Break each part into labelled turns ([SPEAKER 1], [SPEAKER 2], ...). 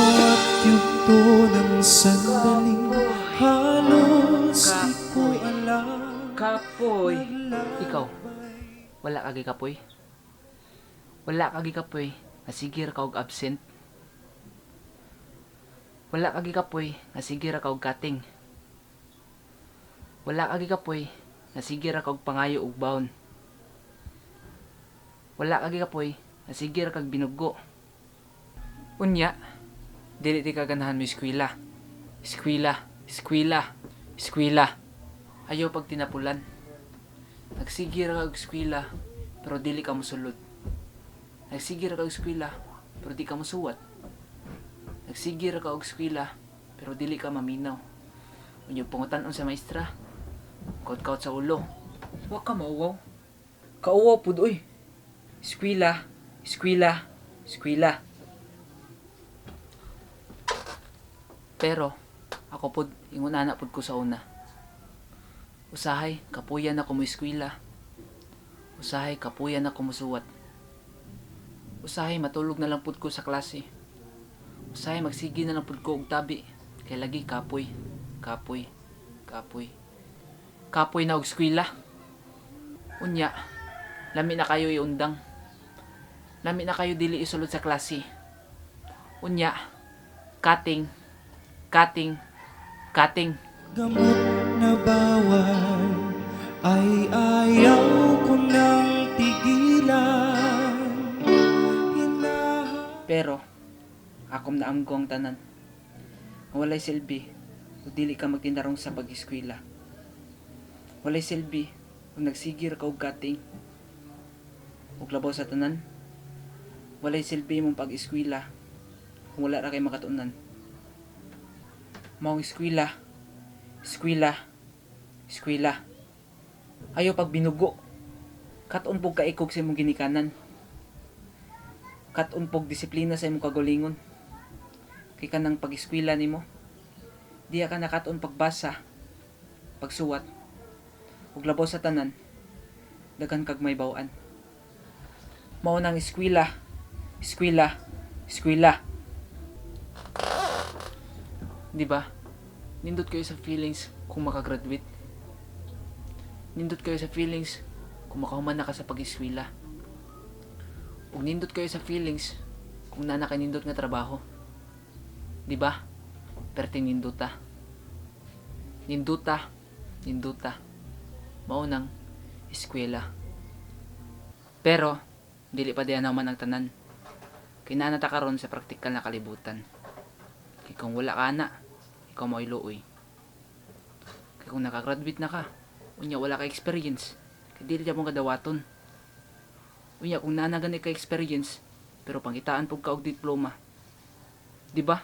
[SPEAKER 1] bawat yugto ng sandaling halos di ko alam.
[SPEAKER 2] Kapoy! Ikaw, wala kagi kapoy? Wala kagi kapoy, nasigir ka og absent? Wala kagi kapoy, nasigir ka og cutting? Wala kagi kapoy, nasigir ka og pangayo og baon? Wala kagi kapoy, nasigir kag binuggo? Unya, dili ti kaganahan mo eskwela. Eskwela, eskwela, eskwela. Ayaw pag tinapulan. Nagsigir ka og eskwela, pero dili ka mosulod. Nagsigir ka og eskwela, pero di ka mosuwat. Nagsigir ka og eskwela, pero dili ka maminaw. Unyong pangutan-on sa maestra, kaut-kaut sa ulo. Wa ka mauwaw. Kauwaw pud oy. Eskwela, eskwela, eskwela. Pero ako pud ingon ana pud ko sa una. Usahay kapuyan ako mo eskwela. Usahay kapuyan ako mosuwat. Usahay matulog na lang pud ko sa klase. Usahay magsigi na lang pud ko og tabi kay lagi kapoy, kapoy, kapoy. Kapoy na og eskwela. Unya, lami na kayo iundang. Lami na kayo dili isulod sa klase. Unya, cutting, cutting, cutting.
[SPEAKER 1] Gamot na bawal ay ayaw ko nang tigilan.
[SPEAKER 2] Pero, akom na amgo ang tanan. Walay silbi kung dili ka magtindarong sa pag-eskwela. Walay silbi kung nagsigir ka og cutting. Ug labaw sa tanan, walay silbi mong pag-eskwela kung wala ra kay makatunan. Maong eskwela, eskwela, eskwela. Ayaw pag binugo. Katon pog kaikog sa imong ginikanan. Katon pog disiplina sa imong kagulingon. Kay kanang pag-eskwela nimo, diya ka nakaton pagbasa, pagsuwat. Ug labaw sa tanan, daghan kag may baw-an. Mao nang eskwela, eskwela, eskwela. Di ba? Nindot kayo sa feelings kung makagraduate. Nindot kayo sa feelings kung makahuman na ka sa pag-eskwela. Ug nindot kayo sa feelings kung nana kay nindot nga trabaho. Di ba? Perting ninduta. Ninduta, ninduta. Mao nang eskwela. Pero dili pa diyan man ang tanan. Kinanata karon sa praktikal na kalibutan. Kay kung wala ka na, ikaw mo iluoy. Kaya kung nakagraduate na ka, unya wala ka experience, kaya dili mong kadawaton. Unya kung nanagani ka experience, pero pangitaan pog ka og diploma. Di ba?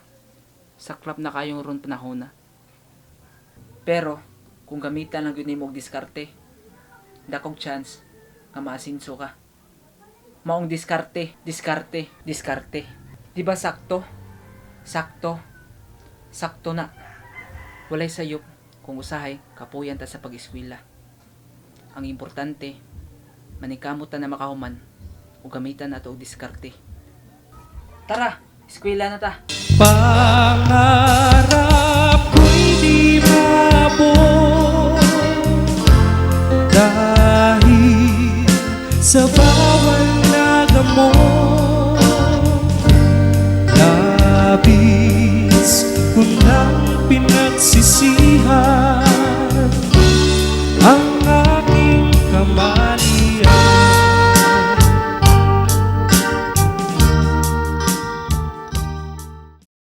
[SPEAKER 2] Saklap na kayong ron panahon na. Pero kung gamitan lang gyud nimo og diskarte, dakog chance nga maasinso ka. Maong diskarte, diskarte, diskarte. Di ba sakto? Sakto. Sakto na. Walay sayop kung usahay kapuyan ta sa pag-eskwela. Ang importante, manikamot ta na makahuman o gamitan nato og diskarte. Tara, eskwela na ta.
[SPEAKER 1] Pangarap ko'y di maabot dahil sa bawal na gamot. Labis ko nang